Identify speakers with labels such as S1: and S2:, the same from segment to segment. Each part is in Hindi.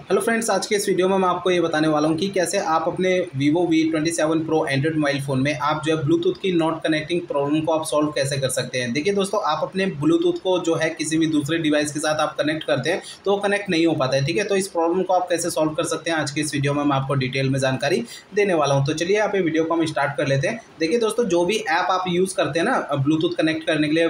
S1: हेलो फ्रेंड्स, आज के इस वीडियो में मैं आपको ये बताने वाला हूँ कि कैसे आप अपने Vivo V27 Pro Android mobile phone में आप जो है ब्लूटूथ की नॉट कनेक्टिंग प्रॉब्लम को आप सॉल्व कैसे कर सकते हैं। देखिए दोस्तों, आप अपने ब्लूटूथ को जो है किसी भी दूसरे डिवाइस के साथ आप कनेक्ट करते हैं तो वो कनेक्ट नहीं हो पाता है। ठीक है, तो इस प्रॉब्लम को आप कैसे सॉल्व कर सकते हैं आज के इस वीडियो में मैं आपको डिटेल में जानकारी देने वाला हूँ। तो चलिए आप ये वीडियो को हम स्टार्ट कर लेते हैं। देखिए दोस्तों, जो भी ऐप आप यूज़ करते हैं ना ब्लूटूथ कनेक्ट करने के लिए,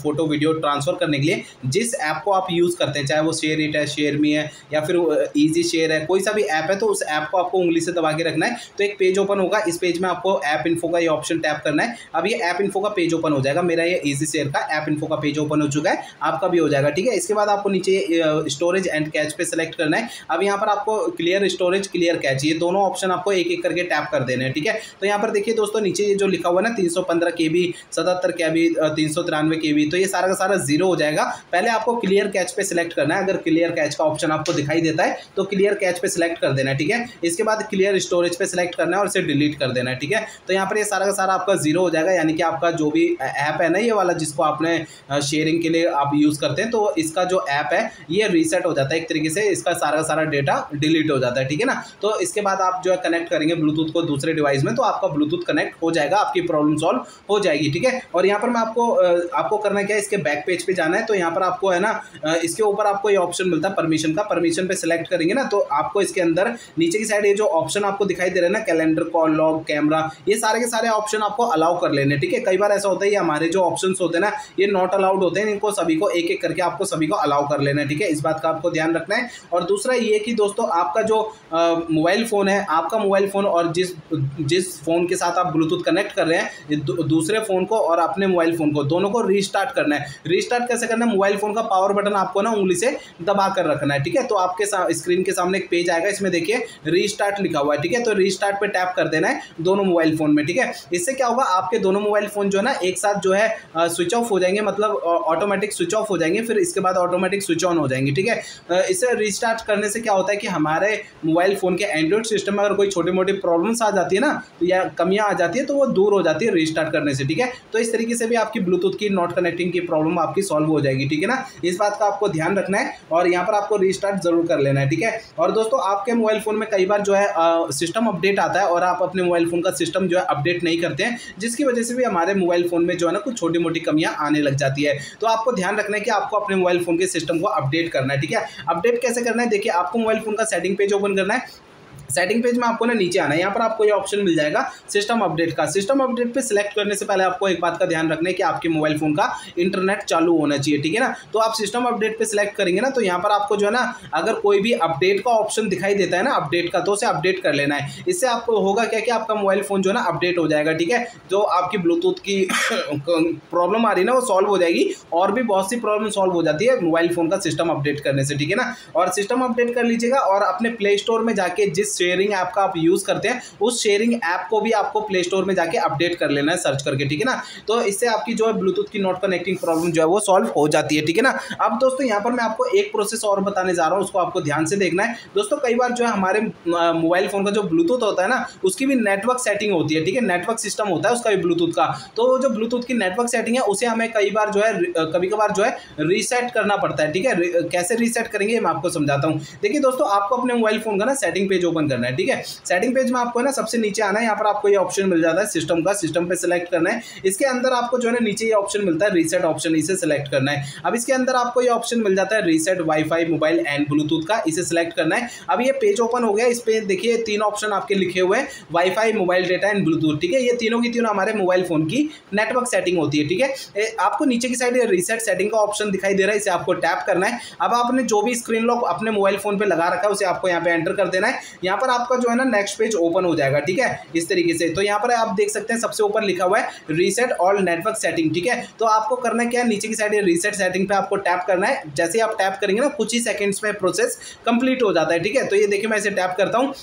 S1: फोटो वीडियो ट्रांसफर करने के लिए, जिस ऐप को आप यूज़ करते हैं, चाहे वो शेयर इट है, शेयर मी है या फिर ईजी शेयर है, कोई सा भी ऐप है, तो उस ऐप को आपको उंगली से दबा के रखना है। तो एक पेज ओपन होगा, इस पेज में आपको ऐप इन्फो का ये ऑप्शन टैप करना है। अब ये ऐप इन्फो का पेज ओपन हो जाएगा। मेरा ये ईजी शेयर का ऐप इन्फो का पेज ओपन हो चुका है, आपका भी हो जाएगा। ठीक है, इसके बाद आपको नीचे स्टोरेज एंड कैच पे सेलेक्ट करना है। अब यहाँ पर आपको क्लियर स्टोरेज, क्लियर कैच, ये दोनों ऑप्शन आपको एक एक करके टैप कर देने हैं। ठीक है, तो यहाँ पर देखिए दोस्तों, नीचे ये जो लिखा हुआ है ना 315 KB, 77 KB, 393 KB, तो ये सारा का सारा जीरो हो जाएगा। पहले आपको क्लियर कैच पे सिलेक्ट करना है। अगर क्लियर कैच का ऑप्शन आपको दिखाई देता है तो क्लियर कैच पे सिलेक्ट कर देना है। ठीक है, इसके बाद क्लियर स्टोरेज पे सिलेक्ट करना है और इसे डिलीट कर देना है। ठीक है, तो यहाँ पर ये सारा का सारा आपका जीरो हो जाएगा, यानी कि आपका जो भी ऐप है ना ये वाला जिसको आपने शेयरिंग के लिए आप यूज़ करते हैं, तो इसका जो ऐप है ये रीसेट हो जाता है एक तरीके से, इसका सारा का सारा डेटा डिलीट हो जाता है। ठीक है ना, तो इसके बाद आप जो है कनेक्ट करेंगे ब्लूटूथ को दूसरे डिवाइस में, तो आपका ब्लूटूथ कनेक्ट हो जाएगा, आपकी प्रॉब्लम सॉल्व हो जाएगी। ठीक है, और यहाँ पर मैं आपको करना क्या है, इसके बैक पेज पे जाना है। तो यहाँ पर आपको है ना इसके ऊपर आपको ये ऑप्शन मिलता है परमिशन का, परमिशन पे सिलेक्ट करेंगे ना तो आपको इसके अंदर नीचे की साइड ये जो ऑप्शन आपको दिखाई दे रहा है ना, कैलेंडर, कॉल लॉग, कैमरा, ये सारे के सारे ऑप्शन आपको अलाउ कर लेने। ठीक है, कई बार ऐसा होता है ये हमारे जो ऑप्शंस होते हैं ना ये नॉट अलाउड होते हैं, इनको सभी को एक एक करके आपको सभी को अलाउ कर लेना है। ठीक है, इस बात का आपको ध्यान रखना है। और दूसरा ये कि दोस्तों, आपका जो मोबाइल फ़ोन है, आपका मोबाइल फ़ोन और जिस फ़ोन के साथ आप ब्लूटूथ कनेक्ट कर रहे हैं, दूसरे फ़ोन को और अपने मोबाइल फ़ोन को दोनों को रीस्टार्ट करना है। रीस्टार्ट कैसे करना है, मोबाइल फ़ोन का पावर बटन आपको ना उंगली से दबा कर रखना है। ठीक है, तो आपके स्क्रीन के सामने एक पेज आएगा, इसमें देखिए रीस्टार्ट लिखा हुआ है। ठीक है, तो रीस्टार्ट पे टैप कर देना है दोनों मोबाइल फ़ोन में। ठीक है, इससे क्या होगा, आपके दोनों मोबाइल फ़ोन जो है ना एक साथ जो है स्विच ऑफ हो जाएंगे, मतलब ऑटोमेटिक स्विच ऑफ हो जाएंगे, फिर इसके बाद ऑटोमेटिक स्विच ऑन हो जाएंगे। ठीक है, इसे रीस्टार्ट करने से क्या होता है कि हमारे मोबाइल फ़ोन के एंड्रॉइड सिस्टम में अगर कोई छोटी मोटी प्रॉब्लम्स आ जाती है ना या कमियां आ जाती है तो वो दूर हो जाती है रीस्टार्ट करने से। ठीक है, तो इस तरीके से भी आपकी ब्लूटूथ की नॉट कनेक्टिंग की प्रॉब्लम आपकी सॉल्व हो जाएगी। ठीक है ना, इस बात का आपको ध्यान रखना है और यहाँ पर आपको रीस्टार्ट जरूर कर लेना है। ठीक है, और दोस्तों, आपके मोबाइल फ़ोन में कई बार जो है सिस्टम अपडेट आता है और आप अपने मोबाइल फ़ोन का सिस्टम जो है अपडेट नहीं करते हैं, जिसकी वजह से भी हमारे मोबाइल फ़ोन में जो है ना कुछ छोटी मोटी कमियां आने लग जाती है। तो आपको ध्यान रखना है कि आपको अपने मोबाइल फ़ोन के सिस्टम को अपडेट करना है। ठीक है, अपडेट कैसे करना है, देखिए आपको मोबाइल फ़ोन का सेटिंग पेज ओपन करना है। सेटिंग पेज में आपको ना नीचे आना है, यहाँ पर आपको ये ऑप्शन मिल जाएगा सिस्टम अपडेट का। सिस्टम अपडेट पे सिलेक्ट करने से पहले आपको एक बात का ध्यान रखना है कि आपके मोबाइल फ़ोन का इंटरनेट चालू होना चाहिए। ठीक है ना, तो आप सिस्टम अपडेट पे सिलेक्ट करेंगे ना तो यहाँ पर आपको जो है ना अगर कोई भी अपडेट का ऑप्शन दिखाई देता है ना अपडेट का, तो उसे अपडेट कर लेना है। इससे आपको होगा क्या कि आपका मोबाइल फ़ोन जो है ना अपडेट हो जाएगा। ठीक है, जो आपकी ब्लूटूथ की प्रॉब्लम आ रही है ना वो सॉल्व हो जाएगी, और भी बहुत सी प्रॉब्लम सॉल्व हो जाती है मोबाइल फ़ोन का सिस्टम अपडेट करने से। ठीक है ना, और सिस्टम अपडेट कर लीजिएगा और अपने प्ले स्टोर में जाके जिस शेयरिंग ऐप का आप यूज़ करते हैं उस शेयरिंग ऐप को भी आपको प्ले स्टोर में जाके अपडेट कर लेना है सर्च करके। ठीक है ना, तो इससे आपकी जो है ब्लूटूथ की नॉट कनेक्टिंग प्रॉब्लम जो है वो सॉल्व हो जाती है। ठीक है ना, अब दोस्तों यहाँ पर मैं आपको एक प्रोसेस और बताने जा रहा हूँ, उसको आपको ध्यान से देखना है। दोस्तों, कई बार जो है हमारे मोबाइल फ़ोन का जो ब्लूटूथ होता है ना उसकी भी नेटवर्क सेटिंग होती है। ठीक है, नेटवर्क सिस्टम होता है उसका भी ब्लूटूथ का, तो जो ब्लूटूथ की नेटवर्क सेटिंग है उसे हमें कई बार जो है कभी कभार जो है रीसेट करना पड़ता है। ठीक है, कैसे रीसेट करेंगे मैं आपको समझाता हूँ। देखिए दोस्तों, आपको अपने मोबाइल फ़ोन का ना सेटिंग पेज ओपन करना है। ठीक है, सेटिंग पेज में आपको ना सबसे नीचे आना है, यहाँ पर आपको ये ऑप्शन मिल जाता है सिस्टम का, सिस्टम पे सिलेक्ट करना है। इसके अंदर आपको जो है ना नीचे ये ऑप्शन मिलता है रीसेट ऑप्शन, इसे सिलेक्ट करना है। अब इसके अंदर आपको ये ऑप्शन मिल जाता है reset wifi mobile and Bluetooth का, इसे सिलेक्ट करना है। अब ये पेज ओपन हो गया, इस पे देखिए तीन ऑप्शन आपके लिखे हुए हैं, wifi, mobile data and Bluetooth. ठीक है, ये तीनों की तीनों हमारे मोबाइल फोन की नेटवर्क सेटिंग होती है। ठीक है, आपको नीचे की साइड रीसेट सेटिंग का ऑप्शन दिखाई दे रहा है, इसे आपको टैप करना है। अब आपने जो भी स्क्रीन लॉक अपने मोबाइल फोन पे लगा रखा है उसे आपको यहाँ पे एंटर कर देना है। यहाँ पर आपका जो है ना नेक्स्ट पेज ओपन हो जाएगा। ठीक है, इस तरीके से, तो यहाँ पर आप देख सकते हैं सबसे ऊपर लिखा हुआ है रीसेट ऑल नेटवर्क सेटिंग। ठीक है, तो आपको करना क्या है, नीचे की साइड रीसेट सेटिंग पे आपको टैप करना है। जैसे ही आप टैप करेंगे ना कुछ ही सेकंड्स में प्रोसेस कंप्लीट हो जाता है। ठीक है, तो ये देखिए मैं इसे टैप करता हूँ,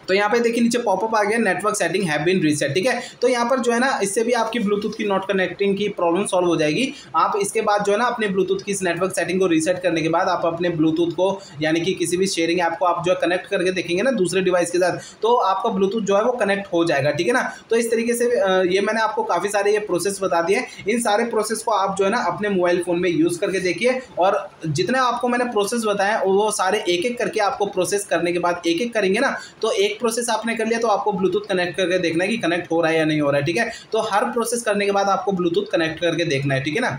S1: तो यहाँ पे देखिए नीचे पॉपअप आ गया, network setting have been reset, ठीक है। तो यहाँ पर जो है ना इससे भी आपकी ब्लूटूथ की नॉट कनेक्टिंग की प्रॉब्लम सॉल्व हो जाएगी। आप इसके बाद जो है ना अपने ब्लूटूथ की इस नेटवर्क सेटिंग को रीसेट करने के बाद आप अपने ब्लूटूथ को यानी कि किसी भी शेयरिंग ऐप को आप जो है कनेक्ट करके देखेंगे ना दूसरे डिवाइस के साथ, तो आपका ब्लूटूथ जो है वो कनेक्ट हो जाएगा, ठीक है ना। तो इस तरीके से ये मैंने आपको काफ़ी सारे ये प्रोसेस बता दिए। इन सारे प्रोसेस को आप जो है ना अपने मोबाइल फ़ोन में यूज़ करके देखिए, और जितने आपको मैंने प्रोसेस बताए वो सारे एक एक करके आपको प्रोसेस करने के बाद एक एक करेंगे ना, तो एक प्रोसेस आपने कर लिया तो आपको ब्लूटूथ कनेक्ट करके देखना है कि कनेक्ट हो रहा है या नहीं हो रहा है, ठीक है। तो हर प्रोसेस करने के बाद आपको ब्लूटूथ कनेक्ट करके देखना है, ठीक है ना।